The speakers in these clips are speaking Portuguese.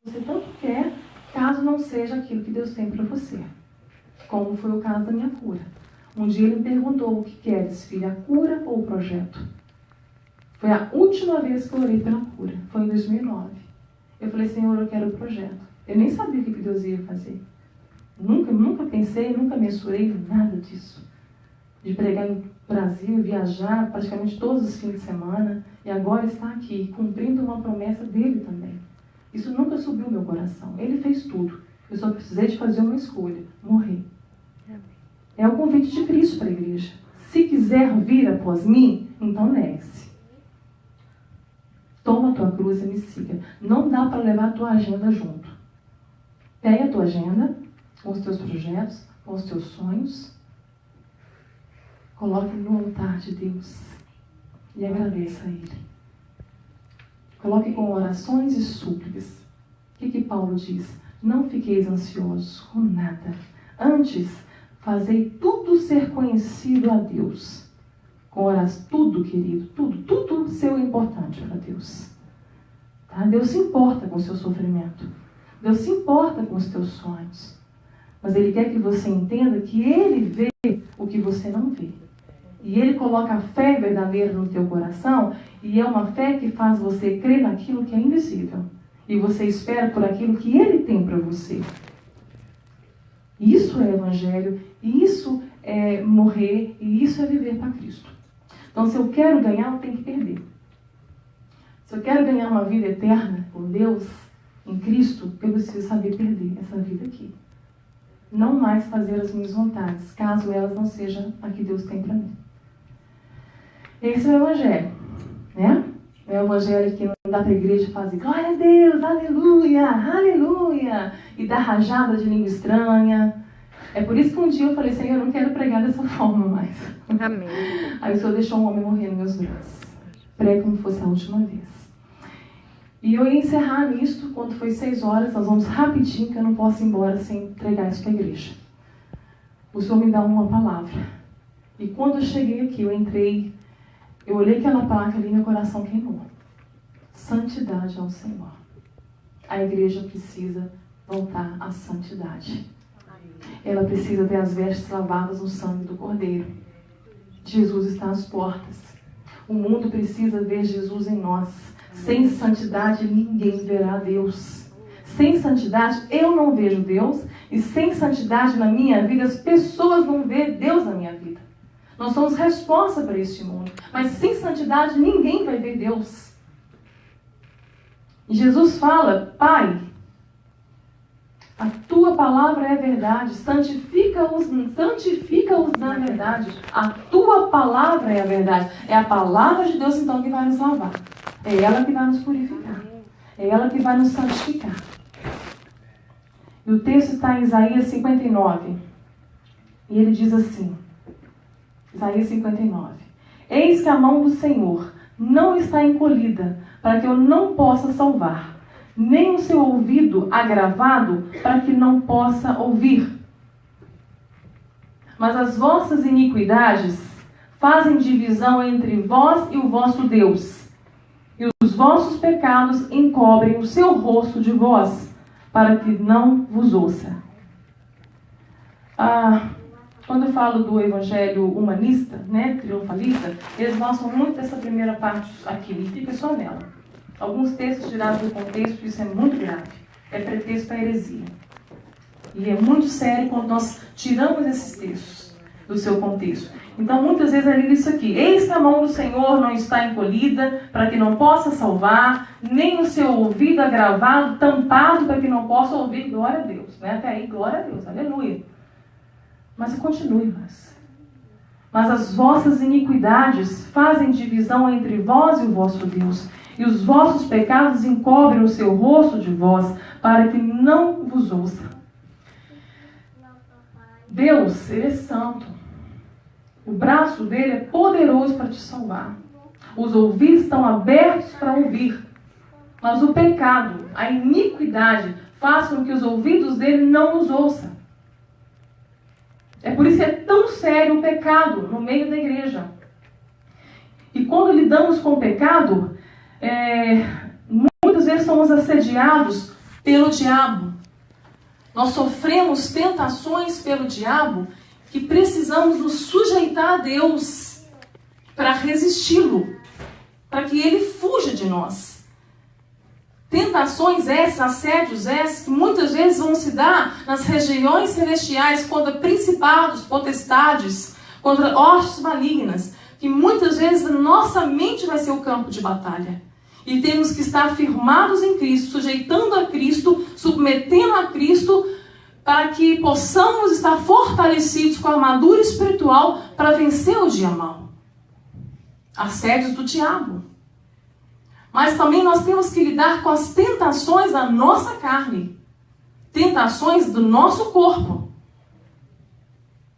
você tanto quer, caso não seja aquilo que Deus tem para você. Como foi o caso da minha cura. Um dia ele me perguntou: o que queres, filha, a cura ou o projeto? Foi a última vez que eu orei pela cura. Foi em 2009. Eu falei: Senhor, eu quero o projeto. Eu nem sabia o que Deus ia fazer. Nunca pensei, nunca mensurei nada disso. De pregar no Brasil, viajar praticamente todos os fins de semana. E agora está aqui, cumprindo uma promessa dele também. Isso nunca subiu meu coração. Ele fez tudo. Eu só precisei de fazer uma escolha: morrer. É o convite de Cristo para a igreja. Se quiser vir após mim, então negue-se. Toma a tua cruz e me siga. Não dá para levar a tua agenda junto. Pega a tua agenda, com os teus projetos, com os teus sonhos. Coloque no altar de Deus. E agradeça a Ele. Coloque com orações e súplicas. O que Paulo diz? Não fiqueis ansiosos com nada. Antes, fazei tudo ser conhecido a Deus. Com orações, tudo, querido, tudo ser importante para Deus. Tá? Deus se importa com o seu sofrimento. Deus se importa com os teus sonhos. Mas Ele quer que você entenda que Ele vê o que você não vê. E Ele coloca a fé verdadeira no teu coração, e é uma fé que faz você crer naquilo que é invisível. E você espera por aquilo que Ele tem para você. Isso é evangelho, isso é morrer, e isso é viver para Cristo. Então, se eu quero ganhar, eu tenho que perder. Se eu quero ganhar uma vida eterna com Deus, em Cristo, eu preciso saber perder essa vida aqui. Não mais fazer as minhas vontades, caso elas não sejam a que Deus tem para mim. Esse é o evangelho, né? É o evangelho que não dá para a igreja fazer glória a Deus, aleluia, aleluia, e dar rajada de língua estranha. É por isso que um dia eu falei: Senhor, eu não quero pregar dessa forma mais. Amém. Aí o Senhor deixou um homem morrer nos meus braços. Pregue como fosse a última vez. E eu ia encerrar nisto quando foi 6 horas. Nós vamos rapidinho, que eu não posso ir embora sem entregar isso para a igreja. O Senhor me dá uma palavra. E quando eu cheguei aqui, eu entrei, eu olhei aquela placa ali e meu coração queimou. Santidade ao Senhor. A igreja precisa voltar à santidade. Ela precisa ter as vestes lavadas no sangue do Cordeiro. Jesus está às portas. O mundo precisa ver Jesus em nós. Sem santidade, ninguém verá Deus. Sem santidade, eu não vejo Deus. E sem santidade na minha vida, as pessoas vão ver Deus na minha vida. Nós somos responsa para este mundo. Mas sem santidade, ninguém vai ver Deus. E Jesus fala: Pai, a tua palavra é verdade, santifica-os na verdade. A tua palavra é a verdade. É a palavra de Deus, então, que vai nos lavar. É ela que vai nos purificar. É ela que vai nos santificar. E o texto está em Isaías 59. E ele diz assim, Isaías 59. Eis que a mão do Senhor não está encolhida, para que eu não possa salvar, nem o seu ouvido agravado, para que não possa ouvir. Mas as vossas iniquidades fazem divisão entre vós e o vosso Deus, e os vossos pecados encobrem o seu rosto de vós, para que não vos ouça. Quando eu falo do evangelho humanista, né, triunfalista, eles mostram muito dessa primeira parte aqui, e fica só nela. Alguns textos tirados do contexto, isso é muito grave. É pretexto para heresia. E é muito sério quando nós tiramos esses textos do seu contexto. Então, muitas vezes é lido isso aqui: eis que a mão do Senhor não está encolhida, para que não possa salvar, nem o seu ouvido agravado, tampado, para que não possa ouvir. Glória a Deus. Né? Até aí, glória a Deus. Aleluia. Mas continue, mas as vossas iniquidades fazem divisão entre vós e o vosso Deus, e os vossos pecados encobrem o seu rosto de vós, para que não vos ouça. Deus, Ele é santo. O braço dele é poderoso para te salvar. Os ouvidos estão abertos para ouvir. Mas o pecado, a iniquidade, faz com que os ouvidos dele não nos ouçam. É por isso que é tão sério o pecado no meio da igreja. E quando lidamos com o pecado, muitas vezes somos assediados pelo diabo. Nós sofremos tentações pelo diabo que precisamos nos sujeitar a Deus para resisti-lo, para que ele fuja de nós. Tentações essas, assédios esses, que muitas vezes vão se dar nas regiões celestiais contra principados, potestades, contra hostes malignas, que muitas vezes a nossa mente vai ser o campo de batalha. E temos que estar firmados em Cristo, sujeitando a Cristo, submetendo a Cristo, para que possamos estar fortalecidos com a armadura espiritual para vencer o dia mau. Assédios do diabo. Mas também nós temos que lidar com as tentações da nossa carne. Tentações do nosso corpo.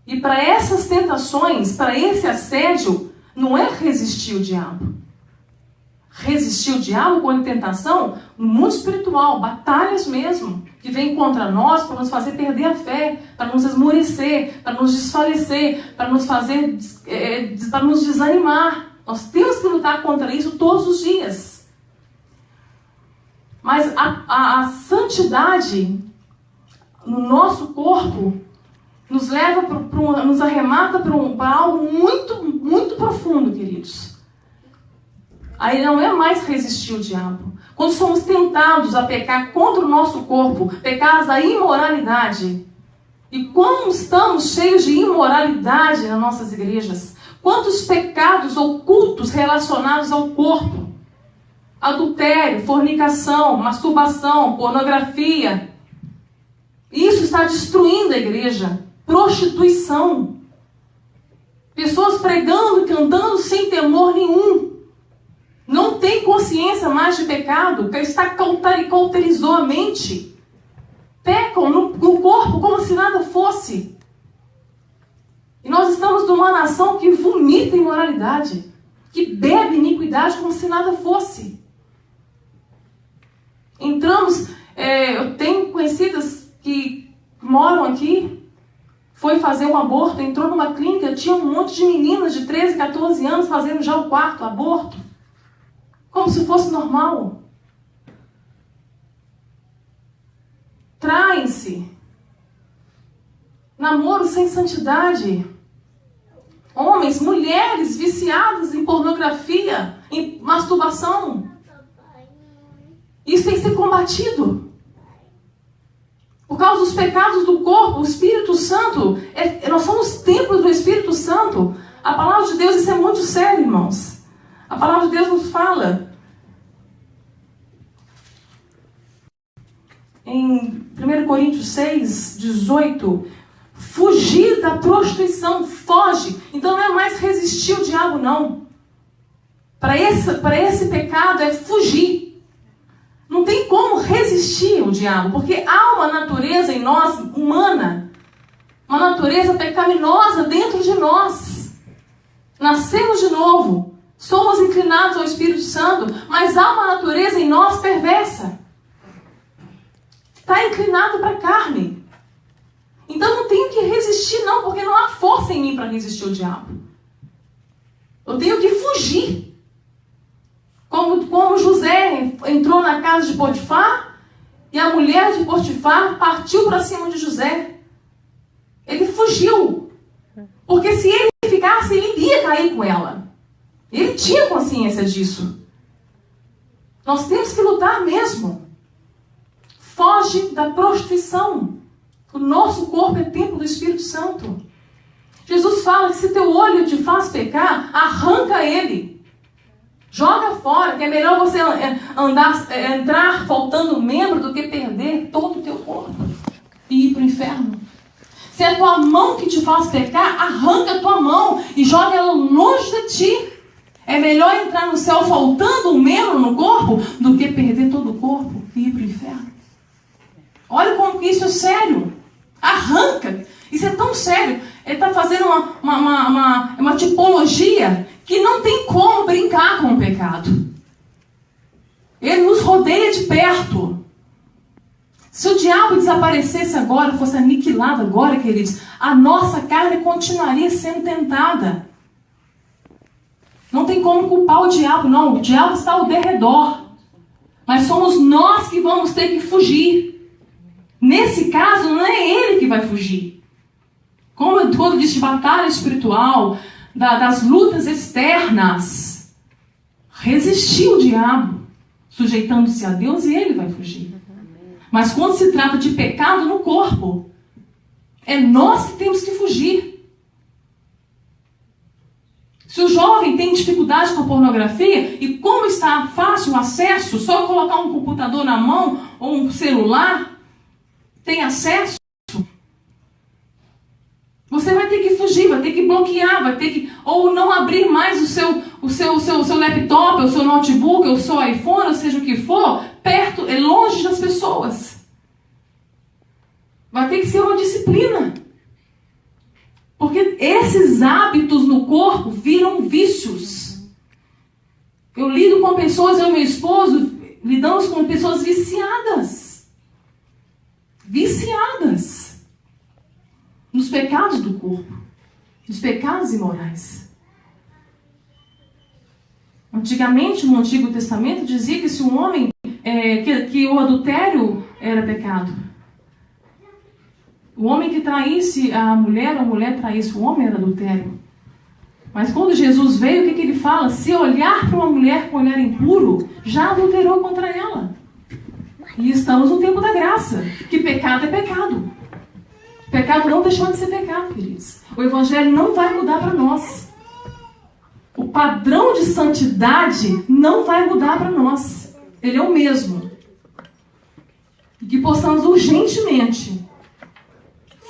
E para essas tentações, para esse assédio, não é resistir o diabo. Resistir o diabo com a tentação no mundo espiritual, batalhas mesmo, que vêm contra nós para nos fazer perder a fé, para nos esmorecer, para nos desfalecer, para nos fazer, para nos desanimar. Nós temos que lutar contra isso todos os dias. Mas a santidade no nosso corpo nos leva nos arremata para algo muito, muito profundo, queridos. Aí não é mais resistir o diabo. Quando somos tentados a pecar contra o nosso corpo, pecados da imoralidade, e como estamos cheios de imoralidade nas nossas igrejas, quantos pecados ocultos relacionados ao corpo, adultério, fornicação, masturbação, pornografia, isso está destruindo a igreja. Prostituição, pessoas pregando e cantando sem temor nenhum, não tem consciência mais de pecado, cauterizou a mente, pecam no corpo como se nada fosse. E nós estamos numa nação que vomita imoralidade, que bebe iniquidade como se nada fosse. Entramos, eu tenho conhecidas que moram aqui, foi fazer um aborto, entrou numa clínica, tinha um monte de meninas de 13, 14 anos fazendo já o quarto aborto, como se fosse normal. Traem-se. Namoro sem santidade. Homens, mulheres viciadas em pornografia, em masturbação. Isso tem que ser combatido. Por causa dos pecados do corpo, o Espírito Santo, nós somos templos do Espírito Santo. A palavra de Deus, isso é muito sério, irmãos. A palavra de Deus nos fala. Em 1 Coríntios 6, 18, fugir da prostituição, foge. Então não é mais resistir o diabo, não. Para esse pecado é fugir. Não tem como resistir o diabo, porque há uma natureza em nós, humana, uma natureza pecaminosa dentro de nós. Nascemos de novo, somos inclinados ao Espírito Santo, mas há uma natureza em nós perversa. Está inclinado para a carne. Então não tenho que resistir não, porque não há força em mim para resistir o diabo. Eu tenho que fugir. Como José entrou na casa de Potifar, e a mulher de Potifar partiu para cima de José. Ele fugiu. Porque se ele ficasse, ele iria cair com ela. Ele tinha consciência disso. Nós temos que lutar mesmo. Foge da prostituição. O nosso corpo é templo do Espírito Santo. Jesus fala que se teu olho te faz pecar, arranca ele. Joga fora, que é melhor você entrar faltando um membro do que perder todo o teu corpo e ir para o inferno. Se é a tua mão que te faz pecar, arranca a tua mão e joga ela longe de ti. É melhor entrar no céu faltando um membro no corpo do que perder todo o corpo e ir para o inferno. Olha como que isso é sério. Arranca. Isso é tão sério. Ele está fazendo uma tipologia que não tem como brincar com o pecado. Ele nos rodeia de perto. Se o diabo desaparecesse agora, fosse aniquilado agora, queridos, a nossa carne continuaria sendo tentada. Não tem como culpar o diabo, não. O diabo está ao derredor. Mas somos nós que vamos ter que fugir. Nesse caso, não é ele que vai fugir. Quando eu disse de batalha espiritual, das lutas externas, resistir o diabo, sujeitando-se a Deus, e ele vai fugir. Mas quando se trata de pecado no corpo, é nós que temos que fugir. Se o jovem tem dificuldade com a pornografia, e como está fácil o acesso, só colocar um computador na mão ou um celular, tem acesso, você vai ter que fugir, vai ter que bloquear, vai ter que, ou não abrir mais o seu laptop, o seu notebook, o seu iPhone, ou seja o que for, perto, longe das pessoas. Vai ter que ser uma disciplina. Porque esses hábitos no corpo viram vícios. Eu lido com pessoas, eu e meu esposo, lidamos com pessoas viciadas. Viciadas. Nos pecados do corpo. Nos pecados imorais. Antigamente, no Antigo Testamento, dizia que se um homem, que o adultério era pecado. O homem que traísse a mulher traísse o homem, era adultério. Mas quando Jesus veio, o que ele fala? Se olhar para uma mulher com olhar impuro, já adulterou contra ela. E estamos no tempo da graça, que pecado é pecado. Pecado não deixou de ser pecado, queridos. O Evangelho não vai mudar para nós. O padrão de santidade não vai mudar para nós. Ele é o mesmo. E que possamos urgentemente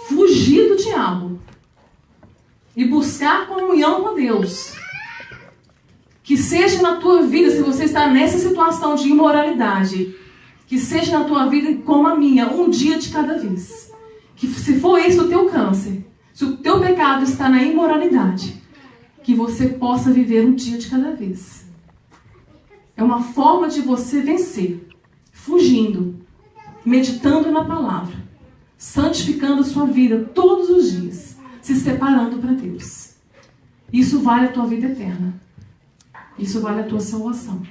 fugir do diabo e buscar comunhão com Deus. Que seja na tua vida, se você está nessa situação de imoralidade, que seja na tua vida como a minha, um dia de cada vez. Que se for esse o teu câncer, se o teu pecado está na imoralidade, que você possa viver um dia de cada vez. É uma forma de você vencer, fugindo, meditando na palavra, santificando a sua vida todos os dias, se separando para Deus. Isso vale a tua vida eterna. Isso vale a tua salvação.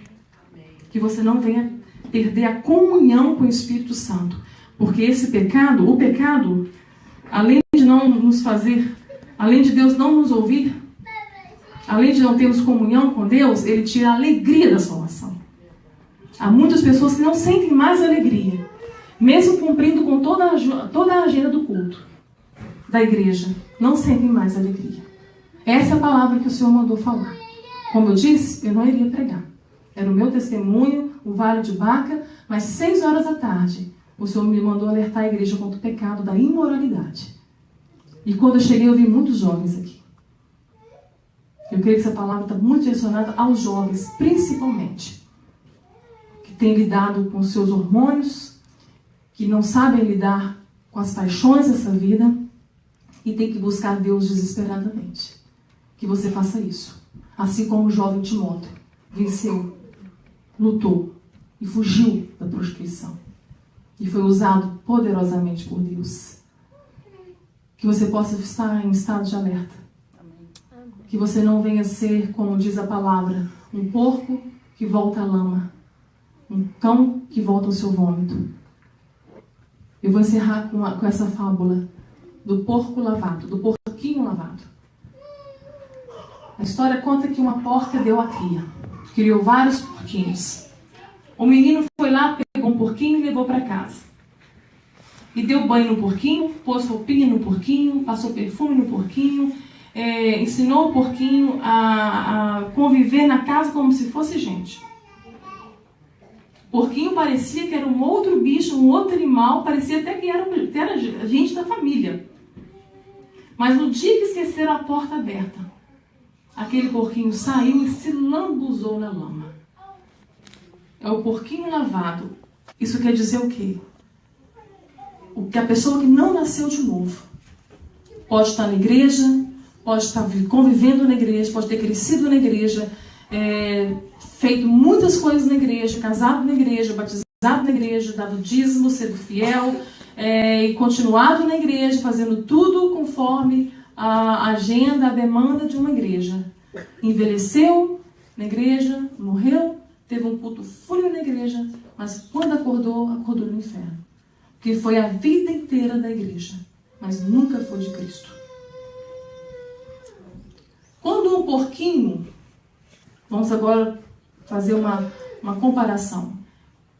Que você não venha perder a comunhão com o Espírito Santo. Porque esse pecado, o pecado, além de não nos fazer, além de Deus não nos ouvir, além de não termos comunhão com Deus, ele tira a alegria da salvação. Há muitas pessoas que não sentem mais alegria, mesmo cumprindo com toda a agenda do culto, da igreja, não sentem mais alegria. Essa é a palavra que o Senhor mandou falar. Como eu disse, eu não iria pregar. Era o meu testemunho, o Vale de Baca, mas 6 horas da tarde, o Senhor me mandou alertar a igreja contra o pecado da imoralidade. E quando eu cheguei, eu vi muitos jovens aqui. Eu creio que essa palavra está muito direcionada aos jovens, principalmente, que têm lidado com seus hormônios, que não sabem lidar com as paixões dessa vida e têm que buscar Deus desesperadamente. Que você faça isso. Assim como o jovem Timóteo venceu, lutou e fugiu da prostituição. E foi usado poderosamente por Deus. Que você possa estar em estado de alerta. Que você não venha ser, como diz a palavra, um porco que volta à lama. Um cão que volta ao seu vômito. Eu vou encerrar com essa fábula do porco lavado, do porquinho lavado. A história conta que uma porca deu a cria. Criou vários porquinhos. O menino foi lá, pegou um porquinho e levou para casa. E deu banho no porquinho, pôs roupinha no porquinho, passou perfume no porquinho, ensinou o porquinho a conviver na casa como se fosse gente. O porquinho parecia que era um outro bicho, um outro animal, parecia até que era gente da família. Mas no dia que esqueceram a porta aberta, aquele porquinho saiu e se lambuzou na lama. É o porquinho lavado. Isso quer dizer o quê? O que a pessoa que não nasceu de novo pode estar na igreja, pode estar convivendo na igreja, pode ter crescido na igreja, feito muitas coisas na igreja, casado na igreja, batizado na igreja, dado dízimo, sendo fiel, e continuado na igreja, fazendo tudo conforme a agenda, a demanda de uma igreja. Envelheceu na igreja, morreu, teve um culto fúnebre na igreja, Mas quando acordou, acordou no inferno. Porque foi a vida inteira da igreja, mas nunca foi de Cristo. Quando um porquinho, vamos agora fazer uma comparação.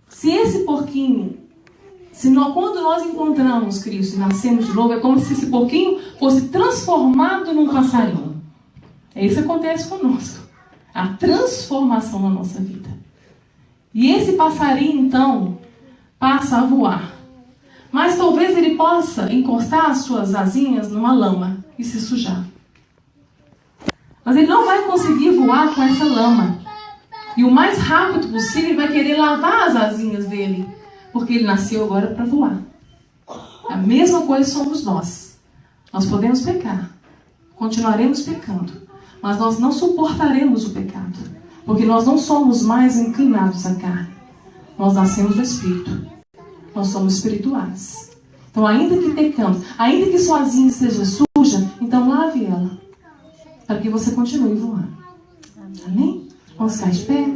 Se esse porquinho, quando nós encontramos Cristo e nascemos de novo, é como se esse porquinho fosse transformado num passarinho. É isso que acontece conosco. A transformação na nossa vida. E esse passarinho, então, passa a voar. Mas talvez ele possa encostar as suas asinhas numa lama e se sujar. Mas ele não vai conseguir voar com essa lama. E o mais rápido possível ele vai querer lavar as asinhas dele. Porque ele nasceu agora para voar. A mesma coisa somos nós. Nós podemos pecar. Continuaremos pecando. Mas nós não suportaremos o pecado. Porque nós não somos mais inclinados à carne. Nós nascemos do Espírito. Nós somos espirituais. Então, ainda que pecamos, ainda que sua asinha seja suja, então lave ela. Para que você continue voando. Amém? Vamos ficar de pé?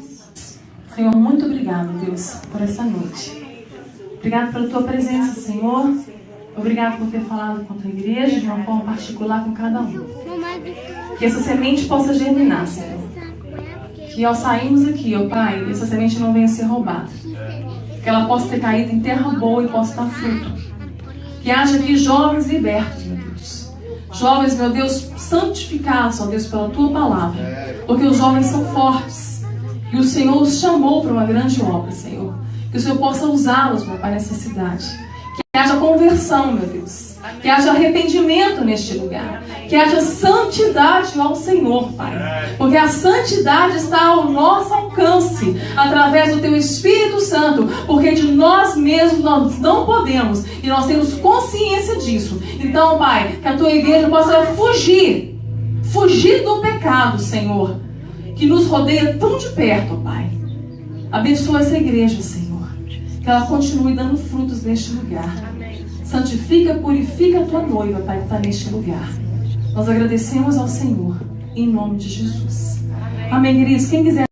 Senhor, muito obrigado, Deus, por essa noite. Obrigado pela tua presença, Senhor. Obrigado por ter falado com a tua igreja de uma forma particular com cada um. Que essa semente possa germinar, Senhor. Que ao sairmos aqui, ó Pai, essa semente não venha a ser roubada. Que ela possa ter caído em terra boa e possa dar fruto. Que haja aqui jovens libertos, meu Deus. Jovens, meu Deus, santificados, ó Deus, pela tua palavra. Porque os jovens são fortes. E o Senhor os chamou para uma grande obra, Senhor. Que o Senhor possa usá-los, meu Pai, nessa cidade. Que haja conversão, meu Deus. Que haja arrependimento neste lugar. Que haja santidade ao Senhor, Pai. Porque a santidade está ao nosso alcance, através do Teu Espírito Santo. Porque de nós mesmos nós não podemos. E nós temos consciência disso. Então, Pai, que a Tua igreja possa fugir do pecado, Senhor, que nos rodeia tão de perto, Pai. Abençoa essa igreja, Senhor. Que ela continue dando frutos neste lugar. Santifica, purifica a tua noiva, Pai, que está neste lugar. Nós agradecemos ao Senhor, em nome de Jesus. Amém, queridos? Quem quiser